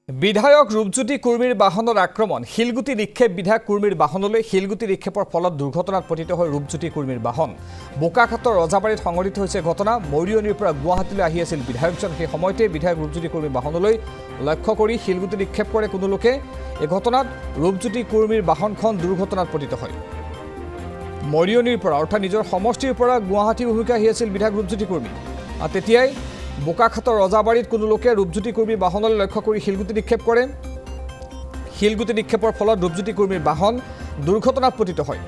বিধায়ক ৰূপজ্যোতি কুৰ্মীৰ বাহনৰ আক্ৰমণ শিলগুটি নিক্ষেপ বিধায়ক কুৰ্মীৰ বাহনলৈ শিলগুটি নিক্ষেপৰ ফলত দুৰ্ঘটনাত পতিত হয় ৰূপজ্যোতি কুৰ্মীৰ বাহন বোকাখাটৰ ৰজাবাৰীত সংঘটিত হৈছে ঘটনা মৰিয়নিৰ পৰা গুৱাহাটীলৈ আহি আছিল বিধায়কজন সেই সময়তে বিধায়ক ৰূপজ্যোতি কুৰ্মীৰ বাহনলৈ লক্ষ্য কৰি শিলগুটি নিক্ষেপ কৰে কোনো লোকে এই ঘটনাত ৰূপজ্যোতি কুৰ্মীৰ বাহনখন দুৰ্ঘটনাত পতিত হয় মৰিয়নিৰ পৰা অৰ্থাৎ নিজৰ সমষ্টিৰ পৰা গুৱাহাটী অভিমুখে আহি আছিল বিধায়ক ৰূপজ্যোতি কুৰ্মী আৰু তেতিয়াই বোকাখাটৰ ৰজাবাৰীত কোনো লোকে ৰূপজ্যোতি কুৰ্মীৰ বাহনলৈ লক্ষ্য কৰি শিলগুটি নিক্ষেপ কৰে শিলগুটি নিক্ষেপৰ ফলত ৰূপজ্যোতি কুৰ্মীৰ বাহন দুৰ্ঘটনাত পতিত হয়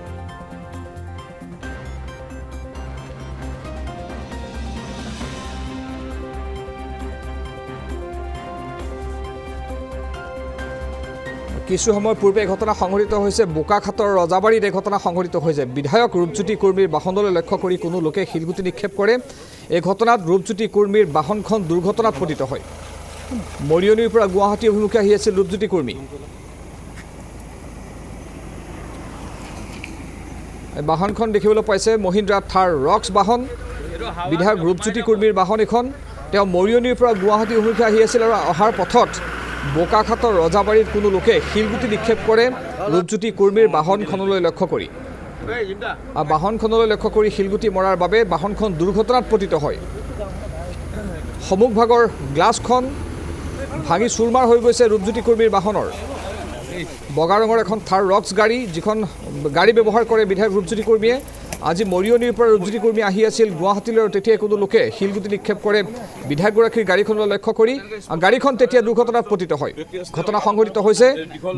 কিছু সময় পূৰ্বে ঘটনা সংঘটিত হৈছে বোকাখাটৰ ৰজাবাৰীত এই ঘটনা সংঘটিত হৈছে বিধায়ক ৰূপজ্যোতি কুৰ্মীৰ বাহনলৈ লক্ষ্য কৰি কোনো লোকে শিলগুটি নিক্ষেপ কৰে এই ঘটনাত ৰূপজ্যোতি কুৰ্মীৰ বাহনখন দুৰ্ঘটনাত পতিত হয় মৰিয়নিৰ পৰা গুৱাহাটী অভিমুখে আহি আছিল ৰূপজ্যোতি কুৰ্মী বাহনখন দেখিবলৈ পাইছে মহিন্দ্ৰা থাৰ ৰক্স বাহন বিধায়ক ৰূপজ্যোতি কুৰ্মীৰ বাহন এখন তেওঁ মৰিয়নিৰ পৰা গুৱাহাটী অভিমুখে আহি আছিল আৰু অহাৰ পথত বোকাখাটৰ ৰজাবাৰীত কোনো লোকে শিলগুটি নিক্ষেপ কৰে ৰূপজ্যোতি কুৰ্মীৰ বাহনখনলৈ লক্ষ্য কৰি বাহনখনলৈ লক্ষ্য কৰি শিলগুটি মৰাৰ বাবে বাহনখন দুৰ্ঘটনাত পতিত হয় সমুখভাগৰ গ্লাছখন ভাঙি চুৰমাৰ হৈ গৈছে ৰূপজ্যোতি কুৰ্মীৰ বাহনৰ বগা ৰঙৰ এখন থাৰ ৰক্স গাড়ী যিখন গাড়ী ব্যৱহাৰ কৰে বিধায়ক ৰূপজ্যোতি কুৰ্মীয়ে আজি মৰিয়নিৰ পৰা ৰূপজ্যোতি কুৰ্মী আহি আছিল গুৱাহাটীলৈ তেতিয়াই কোনো লোকে শিলগুটি নিক্ষেপ কৰে বিধায়কগৰাকীৰ গাড়ীখনলৈ লক্ষ্য কৰি গাড়ীখন তেতিয়া দুৰ্ঘটনাত পতিত হয় ঘটনা সংঘটিত হৈছে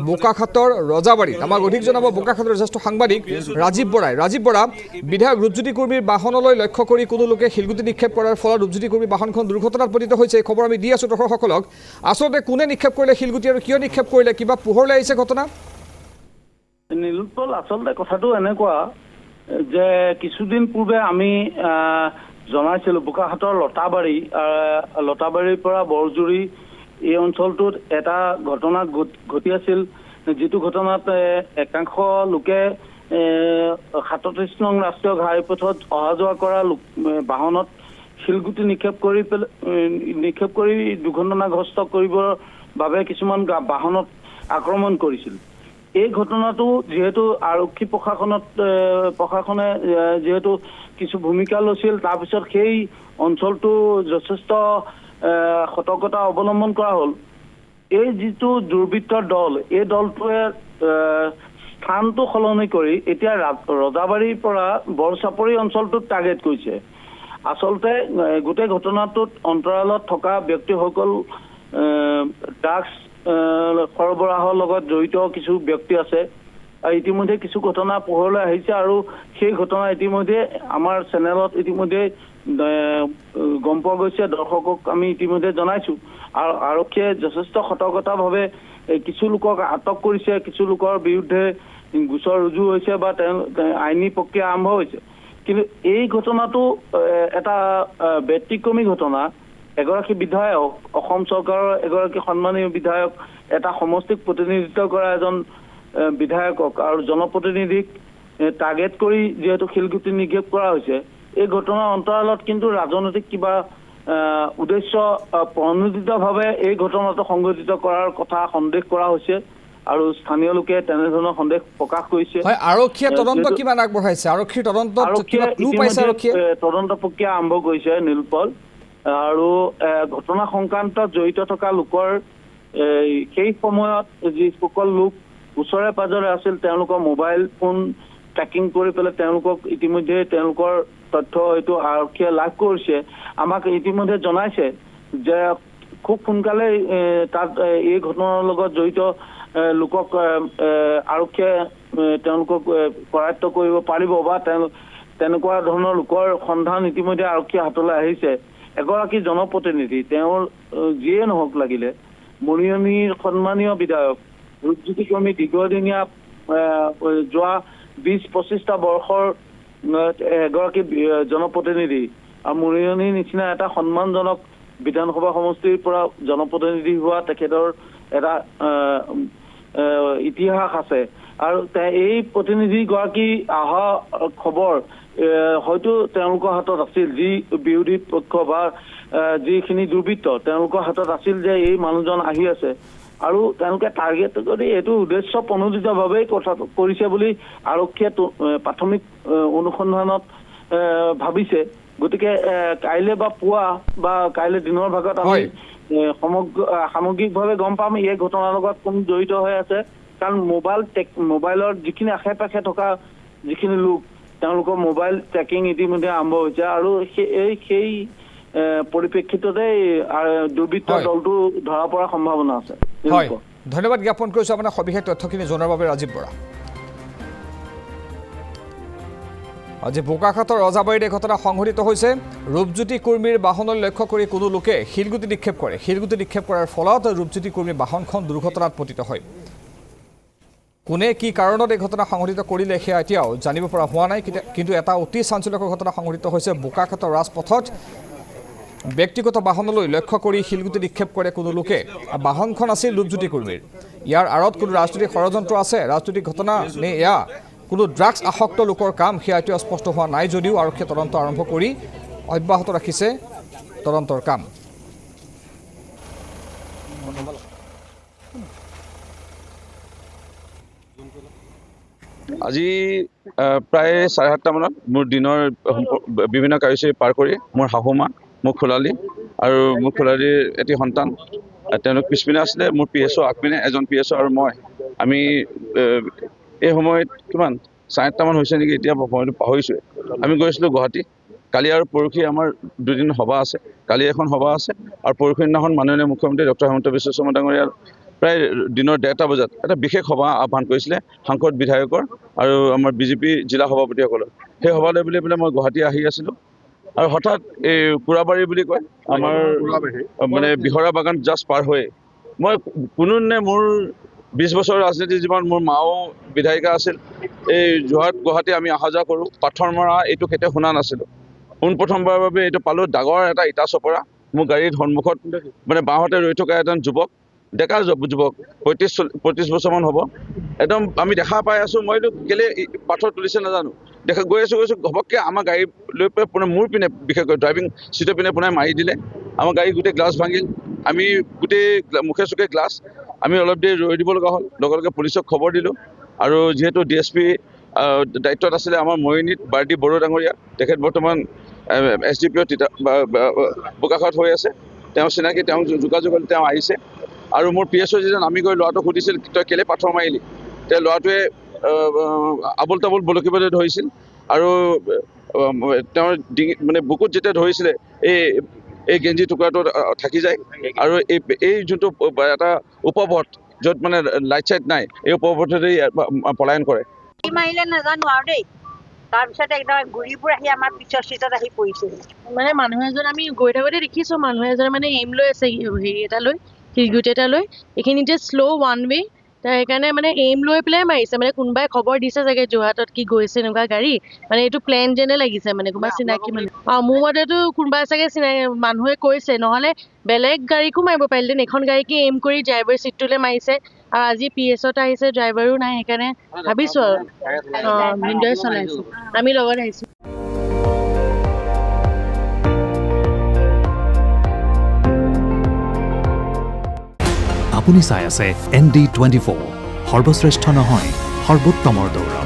বোকাখাটৰ ৰজাবাৰীত আমাক অধিক জনাব বোকাখাটৰ জ্যেষ্ঠ সাংবাদিক ৰাজীৱ বৰা বিধায়ক ৰূপজ্যোতি কুৰ্মীৰ বাহনলৈ লক্ষ্য কৰি কোনো লোকে শিলগুটি নিক্ষেপ কৰাৰ ফলত ৰূপজ্যোতি কুৰ্মীৰ বাহনখন দুৰ্ঘটনাত পতিত হৈছে এই খবৰ আমি দি আছোঁ দৰ্শকসকলক আচলতে কোনে নিক্ষেপ কৰিলে শিলগুটি আৰু কিয় নিক্ষেপ কৰিলে কিবা পোহৰলৈ আহিছে ঘটনা নীলোৎপল আচলতে কথাটো এনেকুৱা যে কিছুদিন পূৰ্বে আমি জনাইছিলোঁ বোকাখাটৰ লতাবাৰীৰ পৰা বৰজুৰি এই অঞ্চলটোত এটা ঘটনা ঘটি আছিল যিটো ঘটনাত একাংশ লোকে 37 নং ৰাষ্ট্ৰীয় ঘাইপথত অহা যোৱা কৰা বাহনত শিলগুটি নিক্ষেপ কৰি দুৰ্ঘটনাগ্ৰস্ত কৰিবৰ বাবে কিছুমান বাহনত আক্ৰমণ কৰিছিল এই ঘটনাটো যেহেতু আৰক্ষী প্ৰশাসনে যেহেতু কিছু ভূমিকা লৈছিল তাৰপিছত সেই অঞ্চলটো যথেষ্ট সতৰ্কতা অৱলম্বন কৰা হ'ল এই যিটো দুৰ্বৃত্তৰ দল এই দলটোৱে স্থানটো সলনি কৰি এতিয়া ৰজাবাৰীৰ পৰা বৰচাপৰি অঞ্চলটোত টাৰ্গেট কৰিছে আচলতে গোটেই ঘটনাটোত অন্তৰালত থকা ব্যক্তিসকল ড্ৰাগছ সৰবৰাহৰ লগত জড়িত কিছু ব্যক্তি আছে ইতিমধ্যে কিছু ঘটনা পোহৰলৈ আহিছে আৰু সেই ঘটনা ইতিমধ্যে আমাৰ চেনেলত ইতিমধ্যে গম পোৱা গৈছে দৰ্শকক আমি ইতিমধ্যে জনাইছোঁ আৰু আৰক্ষীয়ে যথেষ্ট সতৰ্কতাভাৱে কিছু লোকক আটক কৰিছে কিছু লোকৰ বিৰুদ্ধে গোচৰ ৰুজু হৈছে বা আইনী প্ৰক্ৰিয়া আৰম্ভ হৈছে কিন্তু এই ঘটনাটো এটা ব্যতিক্ৰমী ঘটনা এগৰাকী বিধায়ক অসম চৰকাৰৰ এগৰাকী সন্মানীয় বিধায়ক এটা সমষ্টিক প্ৰতিনিধিত্ব কৰা এজন বিধায়কক আৰু জনপ্ৰতিনিধিক টাৰ্গেট কৰি যিহেতু শিলগুটি নিক্ষেপ কৰা হৈছে এই ঘটনাৰ অন্তৰালত কিন্তু ৰাজনৈতিক কিবা উদ্দেশ্য প্ৰণোদিতভাৱে এই ঘটনাটো সংঘটিত কৰাৰ কথা সন্দেহ কৰা হৈছে আৰু স্থানীয় লোকে তেনেধৰণৰ সন্দেহ প্ৰকাশ কৰিছে আৰক্ষীয়ে তদন্ত কিমান আগবঢ়াইছে আৰক্ষীৰ তদন্তত কিবা ক্লু পাইছে আৰক্ষীয়ে তদন্ত প্ৰক্ৰিয়া আৰম্ভ কৰিছে নীলোৎপল আৰু ঘটনা সংক্ৰান্তত জড়িত থকা লোকৰ সেই সময়ত যিসকল লোক ওচৰে পাজৰে আছিল তেওঁলোকৰ মোবাইল ফোন ট্ৰেকিং কৰি পেলাই তেওঁলোকক ইতিমধ্যে তেওঁলোকৰ তথ্য হয়তো আৰক্ষীয়ে লাভ কৰিছে আমাক ইতিমধ্যে জনাইছে যে খুব সোনকালে তাত এই ঘটনাৰ লগত জড়িত লোকক আৰক্ষীয়ে তেওঁলোকক কৰায়ত্ব কৰিব পাৰিব বা তেনেকুৱা ধৰণৰ লোকৰ সন্ধান ইতিমধ্যে আৰক্ষীৰ হাতলৈ আহিছে এগৰাকী জনপ্ৰতিনিধি তেওঁৰ যিয়ে নহওক লাগিলে মৰিয়নিৰ সন্মানীয় বিধায়ক ৰূপজ্যোতি কুৰ্মী দীৰ্ঘদিনীয়া যোৱা 20-25টা বৰ্ষৰ এগৰাকী জনপ্ৰতিনিধি আৰু মৰিয়নিৰ নিচিনা এটা সন্মানজনক বিধানসভা সমষ্টিৰ পৰা জনপ্ৰতিনিধি হোৱা তেখেতৰ এটা ইতিহাস আছে আৰু এই প্ৰতিনিধিগৰাকী অহা খবৰ হয়তো তেওঁলোকৰ হাতত আছিল যি বিৰোধী পক্ষ বা যিখিনি দুৰ্বৃত্ত তেওঁলোকৰ হাতত আছিল যে এই মানুহজন আহি আছে আৰু তেওঁলোকে টাৰ্গেট কৰি এইটো উদ্দেশ্য প্ৰণোদিতভাৱেই কথাটো কৰিছে বুলি আৰক্ষীয়ে প্ৰাথমিক অনুসন্ধানত ভাবিছে। গতিকে কাইলৈ বা পুৱা বা কাইলৈ দিনৰ ভাগত আমি সামগ্ৰিকভাৱে গম পাম এই ঘটনাৰ লগত কোন জড়িত হৈ আছে। কাৰণ মোবাইলৰ যিখিনি আশে পাশে থকা যিখিনি লোক তেওঁলোকৰ মোবাইল ট্ৰেকিং ইতিমধ্যে আৰম্ভ হৈছে আৰু সেই পৰিপ্ৰেক্ষিততে দুৰ্বৃত্ত দলটো ধৰা পৰাৰ সম্ভাৱনা আছে। হয়, ধন্যবাদ জ্ঞাপন কৰিছোঁ আপোনাৰ সবিশেষ তথ্যখিনি জনোৱাৰ বাবে ৰাজীৱ বৰা। আজি বোকাখাতৰ ৰজাবাৰীত এই ঘটনা সংঘটিত হৈছে। ৰূপজ্যোতি কৰ্মীৰ বাহনলৈ লক্ষ্য কৰি কোনো লোকে শিলগুটি নিক্ষেপ কৰে। শিলগুটি নিক্ষেপ কৰাৰ ফলত ৰূপজ্যোতি কৰ্মীৰ বাহনখন দুৰ্ঘটনাত পতিত হয়। কোনে কি কাৰণত এই ঘটনা সংঘটিত কৰিলে সেয়া এতিয়াও জানিব পৰা হোৱা নাই। কিন্তু এটা অতি চাঞ্চল্যকৰ ঘটনা সংঘটিত হৈছে বোকাখাতৰ ৰাজপথত। ব্যক্তিগত বাহনলৈ লক্ষ্য কৰি শিলগুটি নিক্ষেপ কৰে কোনো লোকে। বাহনখন আছিল ৰূপজ্যোতি কৰ্মীৰ। ইয়াৰ আঁৰত কোনো ৰাজনৈতিক ষড়যন্ত্ৰ আছে, ৰাজনৈতিক ঘটনা নে এয়া কোনো ড্ৰাগছ আসক্ত লোকৰ কাম সেয়া এতিয়াও স্পষ্ট হোৱা নাই যদিও আৰক্ষীয়ে তদন্ত আৰম্ভ কৰি অব্যাহত ৰাখিছে তদন্তৰ কাম। আজি প্ৰায় 7:30 মানত মোৰ দিনৰ বিভিন্ন কাৰ্যসূচী পাৰ কৰি মোৰ শাহুমা, মোৰ খোলালী আৰু মোৰ খোলালীৰ এটি সন্তান, তেওঁলোক পিছপিনে আছিলে। মোৰ PSO আগপিনে এজন PSO আৰু মই। আমি এই সময়ত কিমান 7:30 মান হৈছে নেকি, এতিয়া সময়টো পাহৰিছোঁ। আমি গৈছিলোঁ গুৱাহাটী। কালি আৰু পৰহি আমাৰ দুদিন সভা আছে। কালি এখন সভা আছে আৰু পৰহি দিনাখন মাননীয় মুখ্যমন্ত্ৰী ডক্টৰ হিমন্ত বিশ্ব শৰ্মা ডাঙৰীয়াৰ প্ৰায় দিনৰ 1:30 বজাত এটা বিশেষ সভা আহ্বান কৰিছিলে সাংসদ বিধায়কৰ আৰু আমাৰ BJP জিলা সভাপতিসকলৰ। সেই সভালৈ বুলি পেলাই মই গুৱাহাটী আহি আছিলোঁ আৰু হঠাৎ এই কুৰাবাৰী বুলি কয় আমাৰ মানে বিহৰা বাগান জাষ্ট পাৰ হৈ মই কোনো নে মোৰ 20 বছৰ ৰাজনীতি জীৱন, মোৰ মাও বিধায়িকা আছিল। এই যোৰহাট গুৱাহাটী আমি অহা যোৱা কৰোঁ। পাথৰ মৰা এইটো কেতিয়াও শুনা নাছিলোঁ। পোনপ্ৰথমবাৰৰ বাবে এইটো পালোঁ। ডাঙৰ এটা ইটা চপৰা মোৰ গাড়ীৰ সন্মুখত মানে বাওঁহাতে ৰৈ থকা এজন যুৱক, ডেকা যুৱক 35 বছৰমান হ'ব। একদম আমি দেখা পাই আছোঁ। মইতো কেলে পাথৰ তুলিছে নাজানো। গৈ আছোঁ ঘপককৈ আমাৰ গাড়ী লৈ পেলাই পুনৰ মোৰ পিনে বিশেষকৈ ড্ৰাইভিং ছিটৰ পিনে পুনৰ মাৰি দিলে। আমাৰ গাড়ী গোটেই গ্লাছ ভাঙিল। আমি গোটেই মুখে চুখে গ্লাছ। আমি অলপ দেৰি ৰৈ দিব লগা হ'ল। লগে লগে পুলিচক খবৰ দিলোঁ আৰু যিহেতু DSP দায়িত্বত আছিলে আমাৰ মৰিনীত বাৰ্ডি বড়ো ডাঙৰীয়া, তেখেত বৰ্তমান SDPO বোকাখাত হৈ আছে। তেওঁ চিনাকি, তেওঁ যোগাযোগ হ'ল, তেওঁ আহিছে আৰু মোৰ PSO যিজন আমি গৈ ল'ৰাটোক সুধিছিল তই কেলে পাথৰ মাৰিলি। তেওঁ ল'ৰাটোৱে আবোল তাবোল বলকিবলৈ ধৰিছিল আৰু তেওঁৰ ডিঙি মানে বুকুত যেতিয়া ধৰিছিলে এই গেঞ্জি টুকুৰাটো থাকি যায় আৰু এই যোনটো এটা উপপথ য'ত মানে লাইট চাইট নাই, এই উপপথতেই পলায়ন কৰে। মাৰিলে নাজানো আৰু দেই। তাৰপিছত একদম ঘূৰিবোৰ আহি আমাৰ পিছৰ চিটত আহি পৰিছে। মানে মানুহ এজন আমি গৈ থাকোঁতে দেখিছোঁ, মানুহ এজন মানে এইম লৈ আছে, হেৰি এটা লৈ, শিলগুটি এটা লৈ। এইখিনিতে শ্ল' ওৱান ৱে, সেইকাৰণে মানে এইম লৈ পেলাই মাৰিছে। মানে কোনোবাই খবৰ দিছে চাগে যোৰহাটত কি গৈছে এনেকুৱা গাড়ী, মানে এইটো প্লেন যেনে লাগিছে, মানে কোনোবা চিনাকি মানে। মোৰ মতেতো কোনোবাই চাগে চিনাকি মানুহে কৈছে, নহ'লে বেলেগ গাড়ীকো মাৰিব পাৰিলেহেঁতেন। এখন গাড়ীকে এইম কৰি ড্ৰাইভাৰ চিটটোলৈ মাৰিছে আৰু আজি PSত আহিছে, ড্ৰাইভাৰো নাই। সেইকাৰণে ভাবিছোঁ আৰু ভিনদেউৱে চলাইছোঁ, আমি লগত আহিছোঁ। আপুনি চাই আছে ND24, সৰ্বশ্ৰেষ্ঠ নহয় সৰ্বোত্তমৰ দৌৰ।